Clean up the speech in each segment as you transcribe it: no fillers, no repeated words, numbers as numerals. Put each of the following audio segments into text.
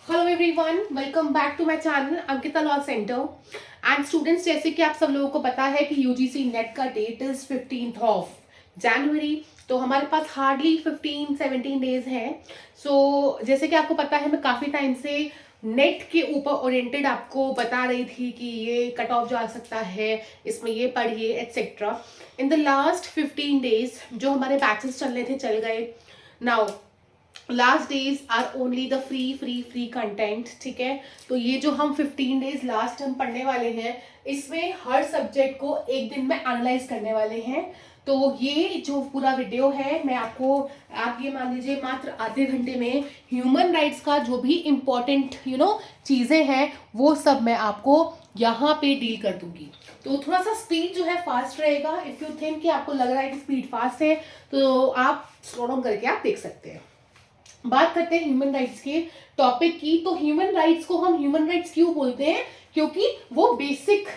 Hello everyone, welcome back to my channel Ankita law centre. And students, जैसे कि आप सब लोगों को पता है कि यूजीसी नेट का date is 15th of January. तो हमारे पास हार्डली 15-17 डेज हैं। सो जैसे कि आपको पता है, मैं काफ़ी टाइम से नेट के ऊपर ओरिएंटेड आपको बता रही थी कि ये कट ऑफ जा सकता है, इसमें ये पढ़िए et cetera. In the last 15 days जो हमारे बैचेस चल रहे थे चल गए। Now last days are only the free content. ठीक है, तो ये जो हम 15 डेज लास्ट हम पढ़ने वाले हैं, इसमें हर सब्जेक्ट को एक दिन में एनालाइज करने वाले हैं। तो ये जो पूरा वीडियो है, मैं आपको, आप ये मान लीजिए, मात्र आधे घंटे में ह्यूमन राइट्स का जो भी इम्पोर्टेंट चीज़ें हैं वो सब मैं आपको यहाँ पे डील कर दूंगी। तो थोड़ा सा स्पीड जो है फास्ट रहेगा। इफ़ यू थिंक कि आपको लग रहा है कि स्पीड फास्ट है, तो आप स्लो डाउन करके आप देख सकते हैं। बात करते हैं ह्यूमन राइट्स के टॉपिक की। तो ह्यूमन राइट्स को हम ह्यूमन राइट्स क्यों बोलते हैं? क्योंकि वो बेसिक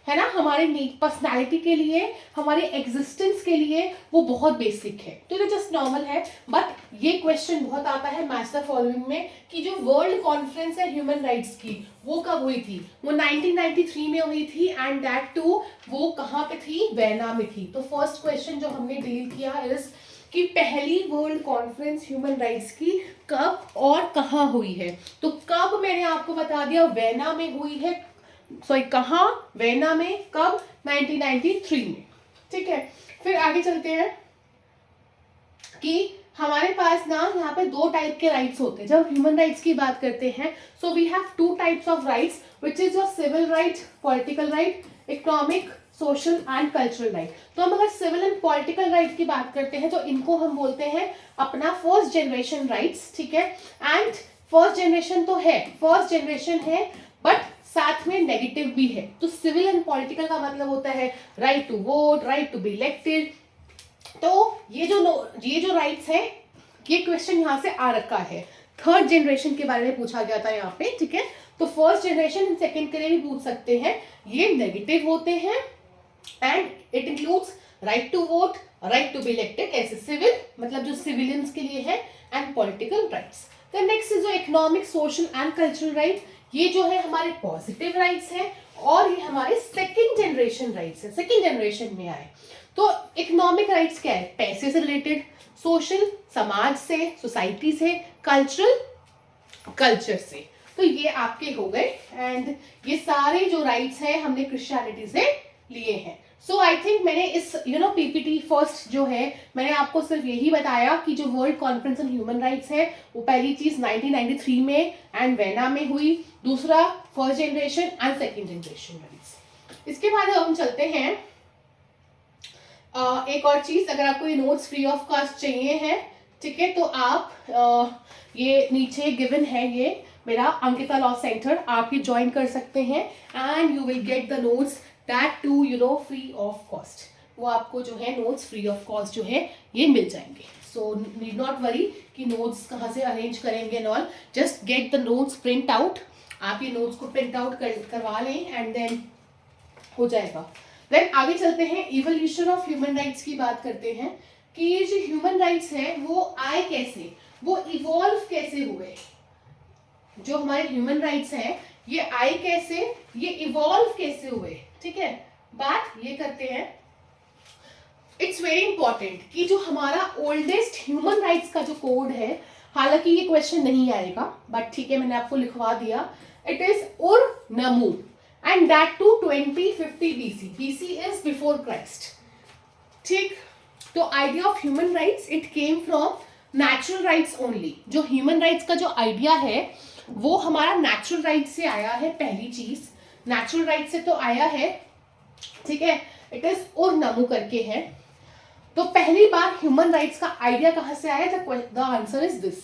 है ना, हमारे पर्सनालिटी के लिए, हमारे एग्जिस्टेंस के लिए वो बहुत बेसिक है। तो ये जस्ट नॉर्मल है। बट ये क्वेश्चन बहुत आता है मास्टर फॉलोइंग में कि जो वर्ल्ड कॉन्फ्रेंस है ह्यूमन राइट्स की, वो कब हुई थी? वो 1993 में हुई थी। एंड दैट टू वो कहाँ पे थी? वियना में थी। तो फर्स्ट क्वेश्चन जो हमने डील किया इज कि पहली वर्ल्ड कॉन्फ्रेंस ह्यूमन राइट्स की कब और कहाँ हुई है। तो कब मैंने आपको बता दिया, वियना में हुई है। सॉरी, कहाँ? वियना में। कब? 1993 में। ठीक है, फिर आगे चलते हैं कि हमारे पास ना यहाँ पे दो टाइप के राइट्स होते हैं जब ह्यूमन राइट्स की बात करते हैं। So we have two types of rights, which is your civil right, political right, economic, social and cultural right. तो हम अगर सिविल एंड पॉलिटिकल राइट की बात करते हैं तो इनको हम बोलते हैं अपना फर्स्ट जनरेशन राइट्स। ठीक है, एंड फर्स्ट जनरेशन तो है, फर्स्ट जनरेशन है, बट साथ में नेगेटिव भी है। तो सिविल एंड पॉलिटिकल का मतलब होता है right to vote, right to be elected. तो ये जो राइट्स है, ये क्वेश्चन यहाँ से आ रखा है। थर्ड जनरेशन के बारे में पूछा गया था यहाँ पे। ठीक है, तो फर्स्ट जनरेशन एंड सेकेंड के लिए भी पूछ सकते हैं। ये नेगेटिव होते हैं and it includes right to vote, right to be elected, ऐसे सिविल मतलब जो सिविलियंस के लिए है, and political rights. The next is जो economic, social and cultural right. ये जो है हमारे पॉजिटिव राइट्स हैं और ये हमारे सेकेंड जनरेशन राइट्स है, सेकेंड जनरेशन में आए। तो इकोनॉमिक राइट्स क्या है? पैसे से रिलेटेड, सोशल समाज से, सोसाइटी से, कल्चरल कल्चर से। तो ये आपके हो गए। एंड ये सारे जो राइट्स हैं हमने क्रिश्चियनिटी से लिए हैं। सो आई थिंक मैंने इस पीपीटी फर्स्ट जो है, मैंने आपको सिर्फ यही बताया कि जो world conference on human rights है वो पहली चीज 1993 में एंड वियना में हुई। दूसरा first generation and second generation rights. इसके बाद हम चलते हैं एक और चीज, अगर आपको ये नोट्स फ्री ऑफ कॉस्ट चाहिए हैं, ठीक है, तो आप ये नीचे गिवन है, ये मेरा अंकिता लॉ सेंटर, आप ये ज्वाइन कर सकते हैं and you will get the notes that too free of cost. वो आपको जो है नोट्स फ्री ऑफ कॉस्ट जो है ये मिल जाएंगे। सो नीड नॉट वरी कि नोट्स कहाँ से अरेंज करेंगे and all, just get the notes print out. आप ये नोट्स को प्रिंट आउट करवा लें एंड देन हो जाएगा। देन आगे चलते हैं, इवोल्यूशन ऑफ ह्यूमन राइट्स की बात करते हैं कि ये जो ह्यूमन राइट्स हैं वो आए कैसे, वो इवॉल्व कैसे हुए। जो हमारे ह्यूमन राइट्स हैं ये आए कैसे, ये इवॉल्व कैसे हुए। ठीक है, बात ये करते हैं। इट्स वेरी इंपॉर्टेंट कि जो हमारा ओल्डेस्ट ह्यूमन राइट्स का जो कोड है, हालांकि ये क्वेश्चन नहीं आएगा बट ठीक है, मैंने आपको लिखवा दिया। इट इज उर नमू and that to 2050 BC. BC is before Christ. ठीक, तो idea of human rights it came from natural rights only. जो ह्यूमन राइट्स का जो आइडिया है वो हमारा नेचुरल राइट से आया है। पहली चीज नेचुरल राइट से तो आया है। ठीक है, इट इज उर नमू करके है। तो पहली बार ह्यूमन राइट्स का आइडिया कहां से आया? The answer is this.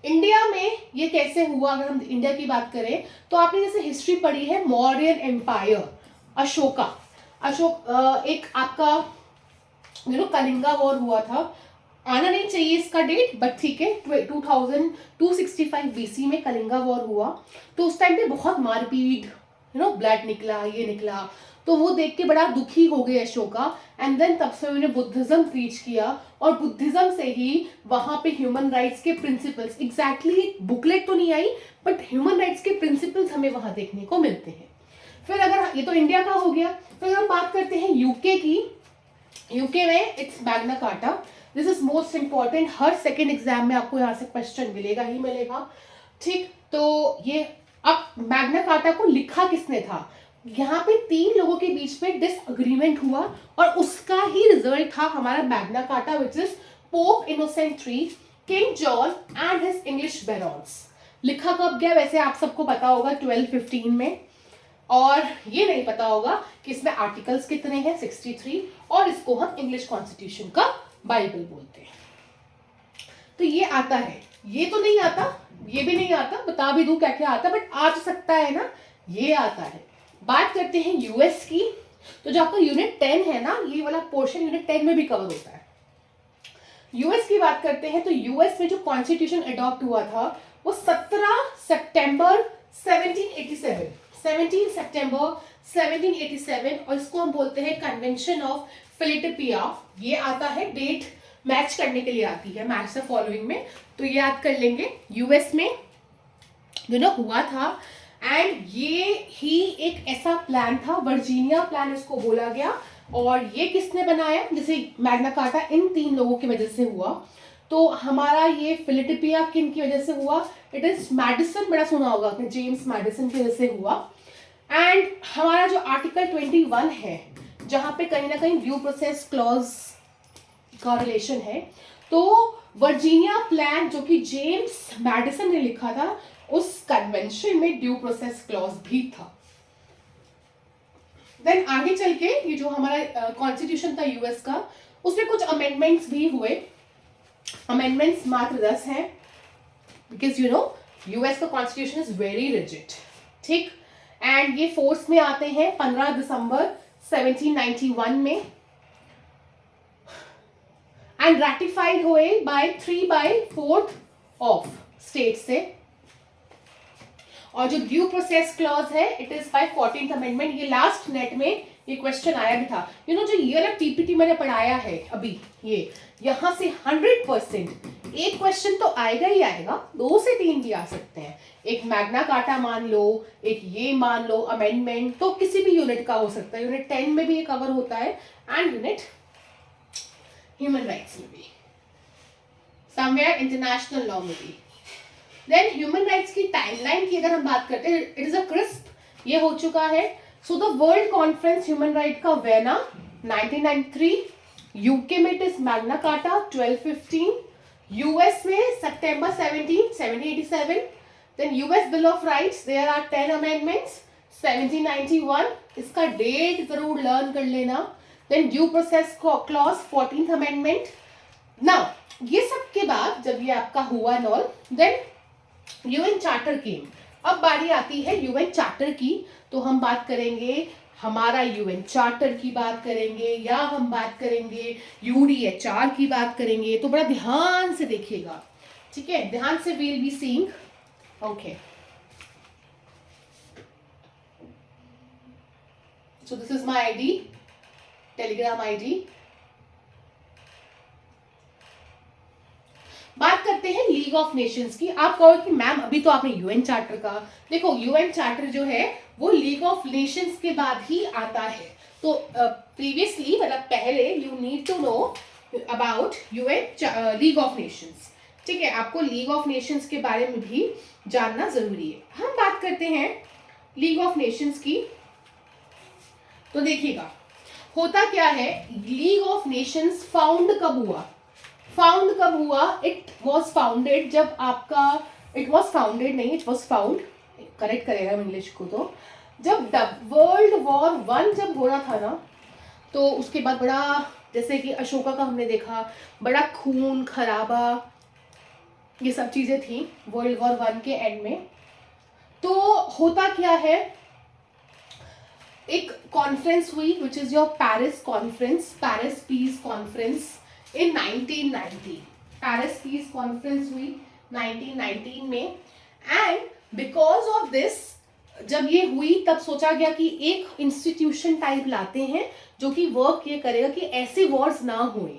India में ये कैसे हुआ? अगर हम इंडिया की बात करें तो आपने जैसे हिस्ट्री पढ़ी है, मौर्यन एम्पायर, अशोक एक आपका कलिंगा वॉर हुआ था। आना नहीं चाहिए इसका डेट बट ठीक है, 2265 BC में कलिंगा वॉर हुआ। तो उस टाइम पे बहुत मारपीट, ब्लड निकला, ये निकला। तो वो देख के बड़ा दुखी हो गए अशोका, एंड देन तब से उन्होंने बुद्धिज्म प्रीच किया, और बुद्धिज्म से ही वहां पे ह्यूमन राइट्स के प्रिंसिपल्स, एग्जैक्टली बुकलेट तो नहीं आई बट ह्यूमन राइट्स के प्रिंसिपल्स हमें वहां देखने को मिलते हैं। फिर अगर ये तो इंडिया का हो गया, फिर हम बात करते हैं यूके की। यूके में it's Magna carta, this is most important, her second exam में आपको यहाँ से क्वेश्चन मिलेगा ही मिलेगा, ठीक। तो ये अब मैग्ना कार्टा को लिखा किसने था, यहाँ पे 3 लोगों के बीच में डिसएग्रीमेंट हुआ और उसका ही रिजल्ट था हमारा Magna Carta, which is Pope Innocent III, King John and his English barons. लिखा कब गया वैसे आप सबको पता होगा 1215 में, और ये नहीं पता होगा कि इसमें आर्टिकल्स कितने हैं, 63, और इसको हम इंग्लिश कॉन्स्टिट्यूशन का बाइबल बोलते हैं। तो ये आता है, ये तो नहीं आता, ये भी नहीं आता, बता भी दूं क्या क्या आता, बट आ सकता है ना, ये आता है। बात करते हैं यूएस की, तो जो आपका यूनिट 10 है ना, ये वाला पोर्शन यूनिट 10 में भी कवर होता है। यूएस की बात करते हैं तो यूएस में जो कॉन्स्टिट्यूशन अडॉप्ट हुआ था वो 17 सितंबर 1787, 17 सितंबर 1787, और इसको हम बोलते हैं कन्वेंशन ऑफ फिलाडेल्फिया। ये आता है, डेट मैच करने के लिए आती है, मैच द फॉलोइंग में, तो ये याद कर लेंगे। यूएस में हुआ था, एंड ये ही एक ऐसा प्लान था, वर्जीनिया प्लान इसको बोला गया, और ये किसने बनाया, जैसे मैग्ना कार्टा इन 3 लोगों की वजह से हुआ, तो हमारा ये फिलाडेल्फिया किन की वजह से हुआ, इट इज मैडिसन, बड़ा सुना होगा आपने, जेम्स मैडिसन की वजह से हुआ। एंड हमारा जो आर्टिकल 21 है, जहां पे कहीं ना कहीं ड्यू प्रोसेस क्लॉज का रिलेशन है, तो वर्जीनिया प्लान जो कि जेम्स मैडिसन ने लिखा था, उस कन्वेंशन में ड्यू प्रोसेस क्लॉज भी था। देन आगे चल के ये जो हमारा कॉन्स्टिट्यूशन था यूएस का, उसमें कुछ अमेंडमेंट्स भी हुए, अमेंडमेंट्स मात्र 10 हैं, बिकॉज यूएस का कॉन्स्टिट्यूशन इज वेरी रिजिड, ठीक। एंड ये फोर्स में आते हैं 15 दिसंबर 1791 में, एंड रैटिफाइड हुए बाय 3/4 ऑफ स्टेट से, और जो ड्यू प्रोसेस क्लॉज है it is by 14th amendment. ये लास्ट नेट में ये क्वेश्चन आया भी था, जो ये वाला टीपीटी मैंने पढ़ाया है अभी, ये यहां से 100% एक क्वेश्चन तो आएगा ही आएगा, 2 से 3 भी आ सकते हैं, एक मैग्ना कार्टा मान लो, एक ये मान लो अमेंडमेंट, तो किसी भी यूनिट का हो सकता है, यूनिट 10 में भी ये कवर होता है, एंड यूनिट ह्यूमन राइट्स में भी, समवेयर इंटरनेशनल लॉ में भी। देन ह्यूमन राइट्स की टाइमलाइन की अगर हम बात करते हैं, इट इज अ क्रिस्प, ये हो चुका है। So the world conference human right का वेना 1993, यूके में it is Magna Carta 1215, US में सितंबर 17 1787, then US bill of rights there are 10 amendments 1791, इसका डेट जरूर लर्न कर लेना। Then due process clause 14th amendment. Now ये सब के बाद जब ये आपका हुआ and all, then UN charter came. अब बारी आती है यूएन चार्टर की, तो हम बात करेंगे हमारा यूएन चार्टर की बात करेंगे, या हम बात करेंगे यूडीएचआर की बात करेंगे, तो बड़ा ध्यान से देखिएगा, ठीक है, ध्यान से will be seeing, okay. So this is my ID, Telegram ID. बात करते हैं लीग ऑफ नेशंस की। आप कहो कि मैम अभी तो आपने यूएन चार्टर का, देखो यूएन चार्टर जो है वो लीग ऑफ नेशंस के बाद ही आता है, तो प्रीवियसली मतलब पहले you need to know about UN League of Nations, ठीक है, आपको लीग ऑफ नेशंस के बारे में भी जानना जरूरी है। हम बात करते हैं लीग ऑफ नेशंस की, तो देखिएगा होता क्या है, लीग ऑफ नेशंस फाउंड कब हुआ, फाउंड कब हुआ, इट वॉज फाउंडेड जब आपका, इट वॉज फाउंडेड नहीं, इट वॉज फाउंड, करेक्ट करेगा इंग्लिश को, तो जब वर्ल्ड वॉर 1 जब हो रहा था ना, तो उसके बाद बड़ा, जैसे कि अशोका का हमने देखा, बड़ा खून खराबा, ये सब चीजें थी वर्ल्ड वॉर 1 के एंड में। तो होता क्या है, एक कॉन्फ्रेंस हुई विच is your Paris conference, Paris peace conference in 1990, Paris peace conference हुई 1919 में, एंड बिकॉज ऑफ दिस जब ये हुई तब सोचा गया कि एक इंस्टीट्यूशन टाइप लाते हैं जो कि वर्क ये करेगा कि ऐसे वॉर्स ना हुए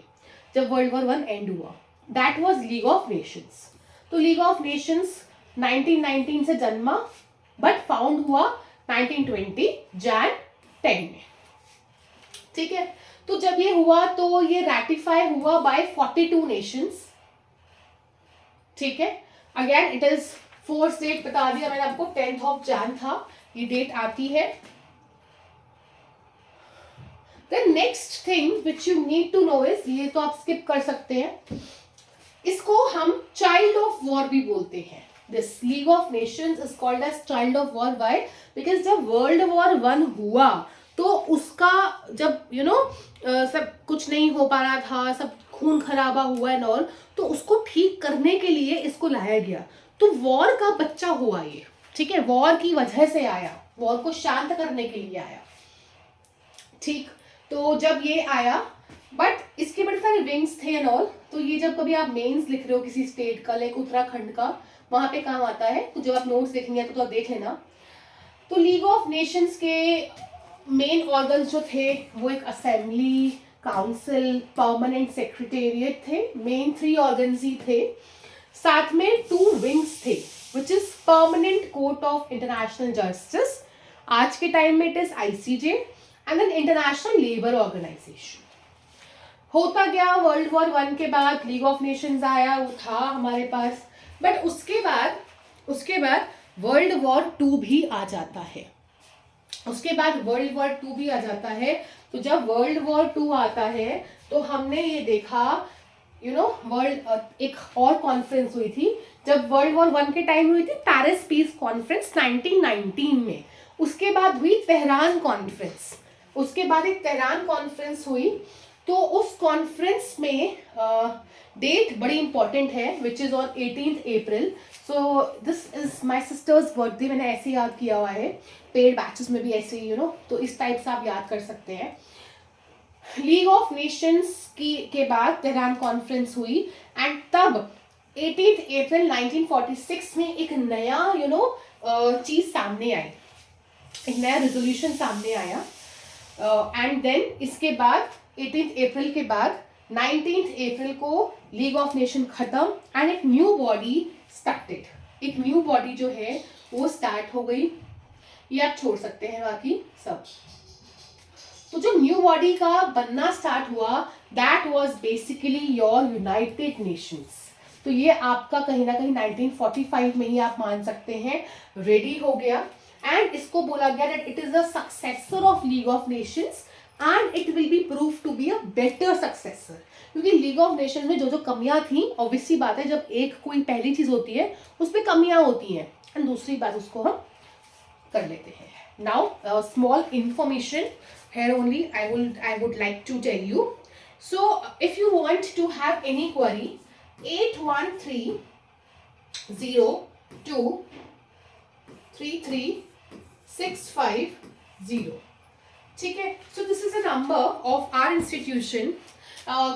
जब वर्ल्ड वॉर वन एंड हुआ। That was league of Nations. तो लीग ऑफ नेशंस 1919 से जन्मा बट फाउंड हुआ 1920 जैन 10 में। ठीक है, तो जब ये हुआ तो ये रैटिफाई हुआ बाय 42 नेशंस। ठीक है, again it is fourth date बता दिया मैंने आपको, 10th ऑफ जैन था ये डेट आती है। The next thing which you need to know is, ये तो आप स्किप कर सकते हैं, इसको हम चाइल्ड ऑफ वॉर भी बोलते हैं। This league of nations is called as child of war. By because जब वर्ल्ड वॉर वन हुआ तो उसका जब सब कुछ नहीं हो पा रहा था, सब खून खराबा हुआ एंड ऑल, तो उसको ठीक करने के लिए इसको लाया गया। तो वॉर का बच्चा हुआ ये। ठीक है, वॉर की वजह से आया, वॉर को शांत करने के लिए आया। ठीक, तो जब ये आया बट इसके बड़े सारे विंग्स थे एंड ऑल। तो ये जब कभी आप मेंस लिख रहे हो किसी स्टेट का, लाइक उत्तराखंड का, वहां पे काम आता है। तो जब आप नोट्स देखेंगे तो आप देख लेना। तो लीग ऑफ नेशंस के मेन ऑर्गन्स जो थे वो एक असेंबली, काउंसिल, परमानेंट सेक्रेटेरिएट थे। मेन 3 ऑर्गन्स ही थे। साथ में 2 विंग्स थे which is permanent court of international justice, आज के टाइम में it is ICJ, and then international labour organisation. होता गया वर्ल्ड वॉर वन के बाद लीग ऑफ नेशंस आया, वो था हमारे पास। बट उसके बाद वर्ल्ड वॉर टू भी आ जाता है। तो जब वर्ल्ड वॉर टू आता है तो हमने ये देखा वर्ल्ड एक और कॉन्फ्रेंस हुई थी जब वर्ल्ड वॉर वन के टाइम हुई थी, पेरिस पीस कॉन्फ्रेंस 1919 में। उसके बाद हुई तेहरान कॉन्फ्रेंस, उसके बाद एक तेहरान कॉन्फ्रेंस हुई। तो उस कॉन्फ्रेंस में डेट बड़ी इंपॉर्टेंट है which is on 18th April. So this is my sisters birthday, मैंने ऐसे याद किया हुआ है, पेड बैचेस में भी ऐसे तो इस टाइप से आप याद कर सकते हैं। लीग ऑफ नेशंस के बाद तेहरान कॉन्फ्रेंस हुई एंड तब 18th अप्रैल 1946 में एक नया चीज सामने आई, एक नया रेजोल्यूशन सामने आया। एंड देन इसके बाद 18th अप्रैल के बाद 19th अप्रैल को लीग ऑफ नेशन खत्म एंड एक न्यू बॉडी स्टार्टेड। एक न्यू बॉडी जो है वो स्टार्ट हो गई। ये आप छोड़ सकते हैं बाकी सब। तो जो न्यू बॉडी का बनना स्टार्ट हुआ that was basically your United Nations. तो ये आपका कहीं ना कहीं 1945 में ही आप मान सकते हैं रेडी हो गया। एंड इसको बोला गया that it is the successor of league of nations and it will be prove to be a better successor. क्योंकि लीग ऑफ नेशन में जो जो कमियां थी, ऑब्वियसली बात है जब एक कोई पहली चीज होती है उसमें कमियां होती हैं एंड दूसरी बात उसको हम कर लेते हैं। Now small information here only I would like to tell you. So if you want to have any query, 8130233650. ठीक है, so this is a number of our institution.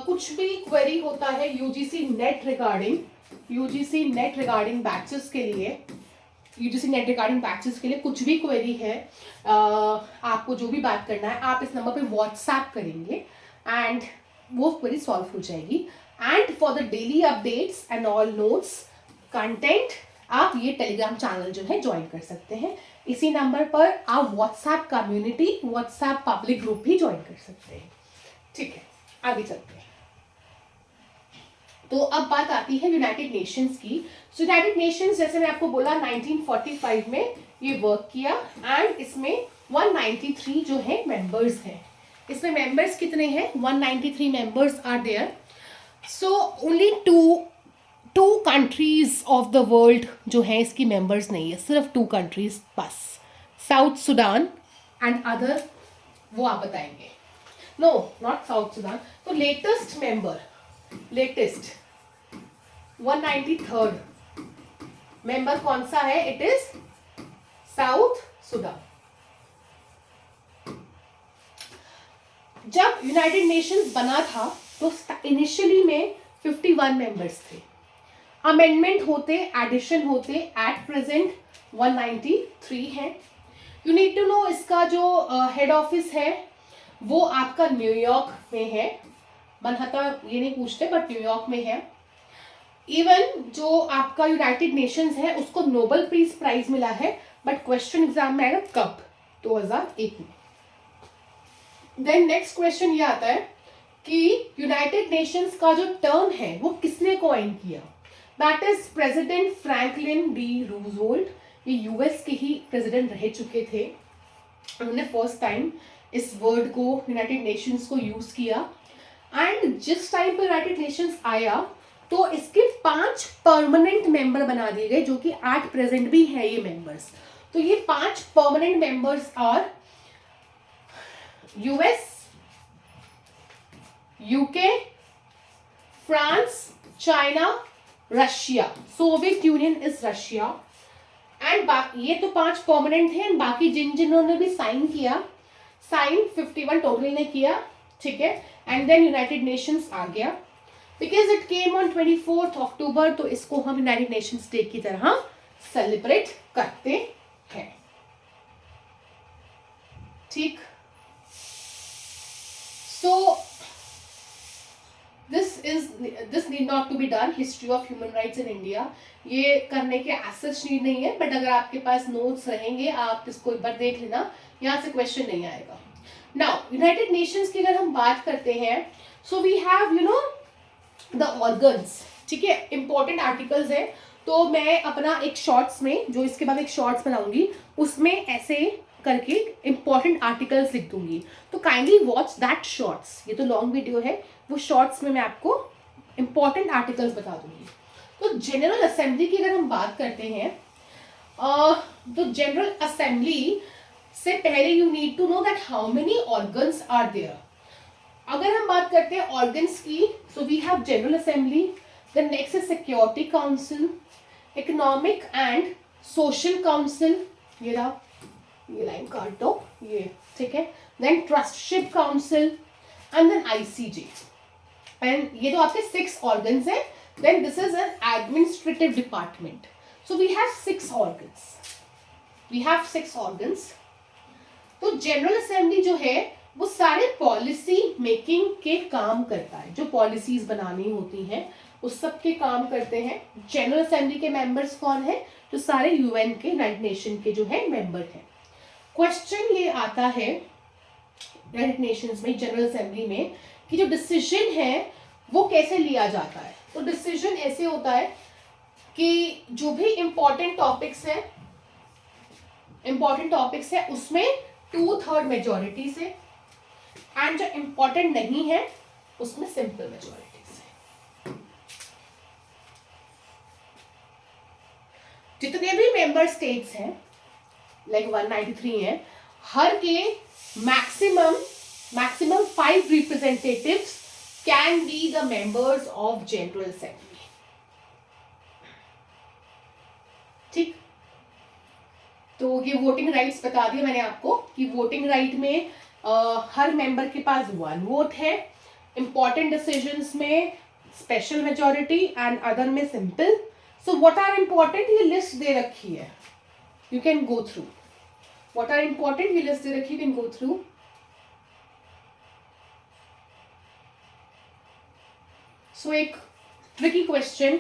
कुछ भी क्वेरी होता है यूजीसी नेट रिगार्डिंग बैचेस के लिए, कुछ भी क्वेरी है, आपको जो भी बात करना है आप इस नंबर पे व्हाट्सएप करेंगे एंड वो क्वेरी सॉल्व हो जाएगी। And for the daily updates and all notes content आप ये टेलीग्राम चैनल जो है ज्वाइन कर सकते हैं। इसी नंबर पर आप WhatsApp community, WhatsApp public group भी ज्वाइन कर सकते हैं। ठीक है, आगे चलते हैं। तो अब बात आती है यूनाइटेड नेशंस की। सो यूनाइटेड नेशंस जैसे मैं आपको बोला 1945 में ये वर्क किया एंड इसमें 193 जो है मेंबर्स हैं। इसमें मेंबर्स कितने हैं? 193 members are there. So only two countries of the world जो है इसकी मेंबर्स नहीं है, सिर्फ 2 कंट्रीज बस, साउथ सुडान एंड अदर, वो आप बताएंगे। No not south Sudan. तो लेटेस्ट 193rd मेंबर कौन सा है? It is south Sudan. जब यूनाइटेड नेशंस बना था तो इनिशियली में 51 मेंबर्स थे। अमेंडमेंट होते, एडिशन होते, एट प्रेजेंट 193 हैं। यू नीड टू नो इसका जो हेड ऑफिस है वो आपका न्यूयॉर्क में है। मनहत्ता ये नहीं पूछते बट न्यूयॉर्क में है। इवन जो आपका यूनाइटेड नेशंस है उसको नोबेल पीस प्राइज मिला है, बट क्वेश्चन एग्जाम में आएगा कब, 2001 में। देन नेक्स्ट क्वेश्चन ये आता है कि यूनाइटेड नेशंस का जो टर्म है वो किसने कॉइन किया। That is president Franklin D Roosevelt. ये यूएस के ही प्रेसिडेंट रह चुके थे। उन्होंने फर्स्ट टाइम इस वर्ड को, यूनाइटेड नेशंस को यूज किया। एंड जिस टाइम पर यूनाइटेड नेशंस आया तो इसके 5 परमानेंट मेंबर बना दिए गए, जो कि 8 प्रेजेंट भी है ये मेंबर्स। तो ये 5 permanent members are US, UK, France, China, Russia. Soviet union is Russia. And ये तो 5 परमानेंट थे, एंड बाकी जिन्होंने भी साइन किया, साइन 51 टोटल ने किया, ठीक है। एंड देन यूनाइटेड नेशंस आ गया बिकॉज इट केम ऑन 24 अक्टूबर, तो इसको हम यूनाइटेड नेशंस डे की तरह सेलिब्रेट करते हैं, ठीक। So this need not to be done. History of human rights in India ये करने के एसच नीड नहीं है, बट अगर आपके पास नोट्स रहेंगे आप इसको एक बार देख लेना, यहाँ से क्वेश्चन नहीं आएगा। नाउ यूनाइटेड नेशंस की अगर हम बात करते हैं, so we have you know the organs, ठीक है, इंपॉर्टेंट आर्टिकल्स है। तो मैं अपना एक शॉर्ट्स में, जो इसके बाद एक शॉर्ट्स बनाऊंगी, उसमें ऐसे करके इंपॉर्टेंट आर्टिकल्स लिख दूंगी। तो काइंडली वॉच दैट शॉर्ट्स। ये तो लॉन्ग वीडियो है, वो शॉर्ट्स में मैं आपको इंपॉर्टेंट आर्टिकल्स बता दूंगी। तो जनरल असेंबली की अगर हम बात करते हैं, तो जनरल असेंबली से पहले you need to know that how many organs are there. अगर हम बात करते हैं ऑर्गन्स की, so we have general assembly, then next is security council, economic and social council, ये रहा, ये लाइन काट दो, ये ठीक है। Then trusteeship council and then ICJ. And ये तो आपके 6 ऑर्गन्स हैं। Then this is an administrative department. So we have 6 organs, we have 6 organs. तो जनरल असेंबली जो है वो सारे पॉलिसी मेकिंग के काम करता है, जो पॉलिसीज बनानी होती हैं उस सब के काम करते हैं। जनरल असेंबली के मेंबर्स कौन है? जो सारे यूएन के, यूनाइटेड नेशन के जो है मेंबर हैं। क्वेश्चन ये आता है यूनाइटेड नेशंस में, जनरल असेंबली में, कि जो डिसीजन है वो कैसे लिया जाता है। तो डिसीजन ऐसे होता है कि जो भी इंपॉर्टेंट टॉपिक्स है उसमें 2/3 मेजॉरिटी से, एंड जो इंपॉर्टेंट नहीं है उसमें सिंपल मेजॉरिटी से। जितने भी मेंबर स्टेट्स हैं, लाइक 193 हैं, हर के maximum 5 representatives can be the members of general assembly, ठीक। तो ये वोटिंग राइट्स बता दिया मैंने आपको कि वोटिंग राइट में हर मेंबर के पास 1 वोट है। इंपॉर्टेंट डिसीजंस में स्पेशल मेजॉरिटी एंड अदर में simple. So what are important, ये लिस्ट दे रखी है, you can go through. What are important, ये लिस्ट दे रखी, you can go through. So एक ट्रिकी क्वेश्चन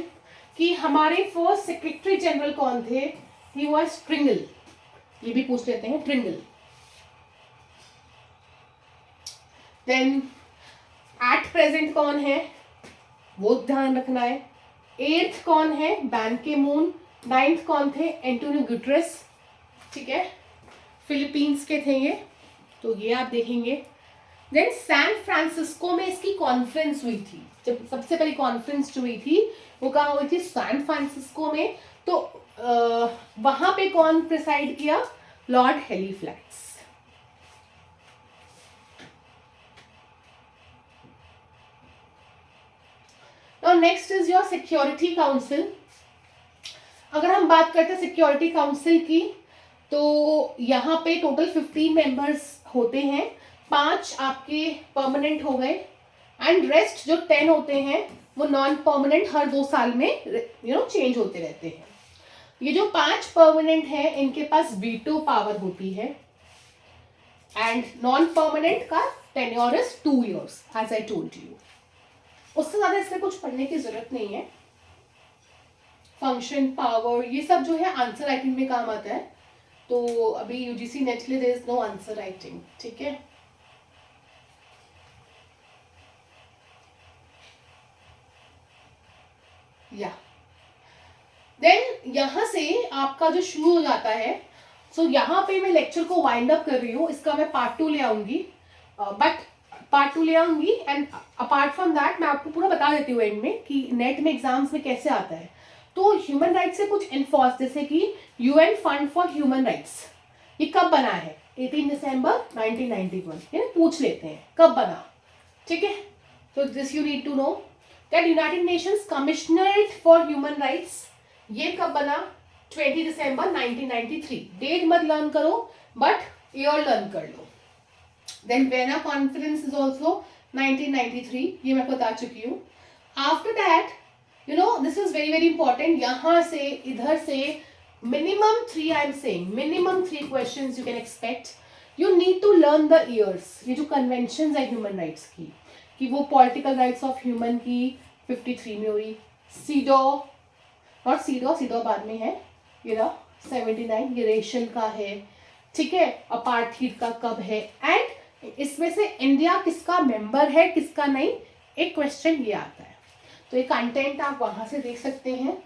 कि हमारे फर्स्ट सेक्रेटरी जनरल कौन थे? He was triangle. ये भी पूछ लेते हैं, ट्रिंगल। देन एट प्रेजेंट कौन है वो ध्यान रखना है। 8th कौन है? बैन के मून। 9th कौन थे? एंटोनियो गुटरेस, ठीक है, फिलीपींस के थे ये, तो ये आप देखेंगे। देन सैन फ्रांसिस्को में इसकी कॉन्फ्रेंस हुई थी, जब सबसे पहली कॉन्फ्रेंस जो हुई थी वो कहाँ हुई थी? सैन फ्रांसिस्को में। तो वहां पे कौन प्रिसाइड किया? Lord Halifax. Now next is your security council. अगर हम बात करते हैं सिक्योरिटी काउंसिल की, तो यहाँ पे टोटल 15 मेंबर्स होते हैं। 5 आपके परमानेंट हो गए एंड रेस्ट जो 10 होते हैं वो नॉन परमानेंट, हर 2 साल में चेंज होते रहते हैं। ये जो 5 परमानेंट है इनके पास वीटो पावर होती है, एंड नॉन परमानेंट का tenure is 2 years as I told you. उससे ज्यादा इसमें कुछ पढ़ने की जरूरत नहीं है। फंक्शन, पावर, ये सब जो है आंसर राइटिंग में काम आता है। तो अभी यूजीसी नेट के लिए there is no answer writing, ठीक है। या देन यहां से आपका जो शुरू हो जाता है, सो यहाँ पे मैं लेक्चर को वाइंड अप कर रही हूँ। इसका मैं पार्ट 2 ले आऊंगी, एंड अपार्ट फ्रॉम दैट मैं आपको पूरा बता देती हूँ एंड में कि नेट में एग्जाम्स में कैसे आता है। तो ह्यूमन राइट्स से कुछ इन्फॉर्स, जैसे कि UN fund for human rights, ये कब बना है? 18 दिसंबर 1991। ये पूछ लेते हैं कब बना, ठीक है। तो this you need to know that United Nations commissionerate for human rights, ये कब बना? 20 दिसंबर 1993। डेट मत लर्न करो बट ईयर लर्न कर लो। Then Vienna conference is also 1993, ये मैं बता चुकी हूँ। After that you know this is very very important, यहाँ से इधर से minimum 3, I am saying minimum 3 questions you can expect. You need to learn the years. ये जो कन्वेंशन है ह्यूमन राइट्स की, कि वो पॉलिटिकल राइट्स ऑफ ह्यूमन की 53 में हुई, सीडो, नॉट सीडो बाद में है, ये रहा 79, ये रेशल का है, ठीक है। अपार्थीड का कब है, एंड इसमें से इंडिया किसका मेंबर है किसका नहीं, एक क्वेश्चन ये आता है। तो ये कंटेंट आप वहां से देख सकते हैं।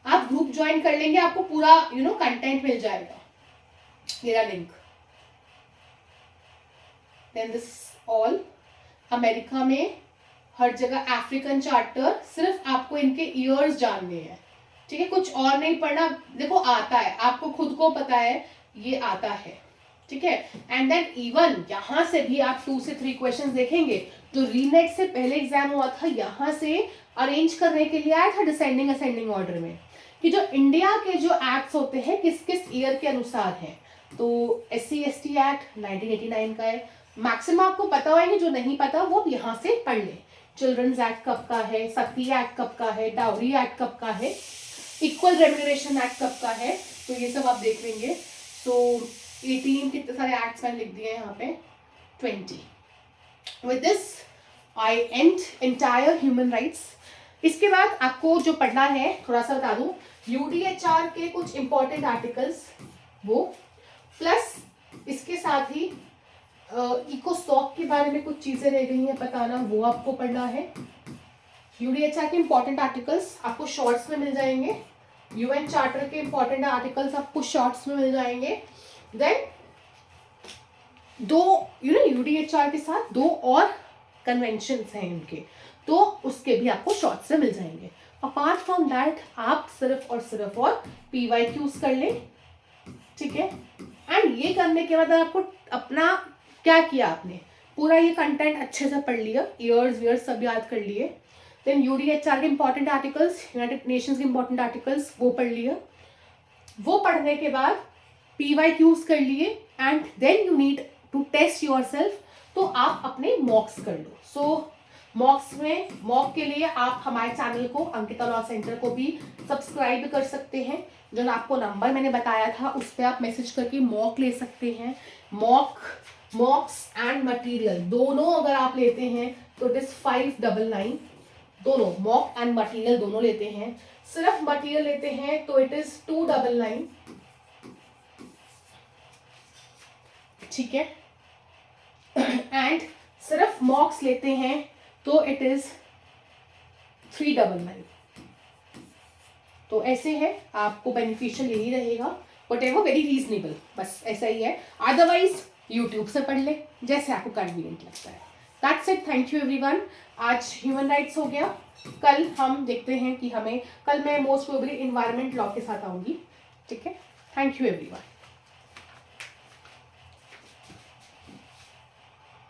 आप ग्रुप ज्वाइन कर लेंगे, आपको पूरा कंटेंट मिल जाएगा। मेरा link. Then this all America में हर जगह अफ्रीकन चार्टर, सिर्फ आपको इनके ईयर्स जानने हैं, ठीक है, कुछ और नहीं पढ़ना। देखो आता है, आपको खुद को पता है ये आता है, ठीक है। एंड देन इवन यहाँ से भी आप 2 से 3 क्वेश्चन देखेंगे। जो रीनेट से पहले एग्जाम हुआ था, यहाँ से अरेंज करने के लिए आया था डिसेंडिंग असेंडिंग ऑर्डर में, कि जो इंडिया के जो एक्ट्स होते हैं किस किस ईयर के अनुसार हैं। तो SC/ST एक्ट 1989 का है। मैक्सिमम आपको पता होगा, जो नहीं पता वो यहाँ से पढ़ ले। चिल्ड्रंस एक्ट कब का है, सती एक्ट कब का है, डाउरी एक्ट कब का है, इक्वल रेम्यूनरेशन एक्ट कब का है, तो ये सब आप देख लेंगे। तो 18 कितने सारे एक्ट्स मैंने लिख दिए हैं यहाँ पे, 20। With this I and entire human rights. इसके बाद आपको जो पढ़ना है, थोड़ा सा बता दूं, UDHR के कुछ इंपॉर्टेंट आर्टिकल्स वो, प्लस इसके साथ ही इकोसॉक के बारे में कुछ चीजें रह गई हैं बताना, वो आपको पढ़ना है। UDHR के इंपॉर्टेंट आर्टिकल्स आपको शॉर्ट्स में मिल जाएंगे। UN चार्टर के इंपॉर्टेंट आर्टिकल्स आपको शॉर्ट्स में मिल जाएंगे। देन UDHR के साथ 2 और कन्वेंशंस हैं इनके, तो उसके भी आपको शॉर्ट्स में मिल जाएंगे। अपार्ट फ्रॉम दैट आप सिर्फ और PYQs कर लें, ठीक है। एंड ये करने के बाद आपको अपना क्या किया, आपने पूरा ये कंटेंट अच्छे से पढ़ लिया, ईयर्स सब याद कर लिए। देन UDHR के इंपॉर्टेंट आर्टिकल्स, यूनाइटेड नेशंस के इंपॉर्टेंट आर्टिकल्स वो पढ़ लिया। वो पढ़ने के बाद PYQs कर लिए, and then you need to test yourself, तो आप अपने मॉक्स कर लो। सो मॉक के लिए आप हमारे चैनल को, अंकिता लॉ सेंटर को भी सब्सक्राइब कर सकते हैं। जो आपको नंबर मैंने बताया था उस पर आप मैसेज करके मॉक ले सकते हैं। मॉक्स एंड मटेरियल दोनों अगर आप लेते हैं तो इट इज 599। दोनों मॉक एंड मटेरियल दोनों लेते हैं। सिर्फ मटेरियल लेते हैं तो इट इज 299, ठीक है। एंड सिर्फ मॉक्स लेते हैं तो इट इज 399। तो ऐसे है, आपको बेनिफिशियल यही रहेगा, बट वो वेरी रीजनेबल, बस ऐसा ही है। अदरवाइज यूट्यूब से पढ़ ले, जैसे आपको कन्वीनियंट लगता है। That's it, thank you everyone. आज ह्यूमन राइट्स हो गया। कल हम देखते हैं कि कल मैं मोस्ट प्रोबेबली इन्वायरमेंट लॉ के साथ आऊंगी, ठीक है। Thank you everyone.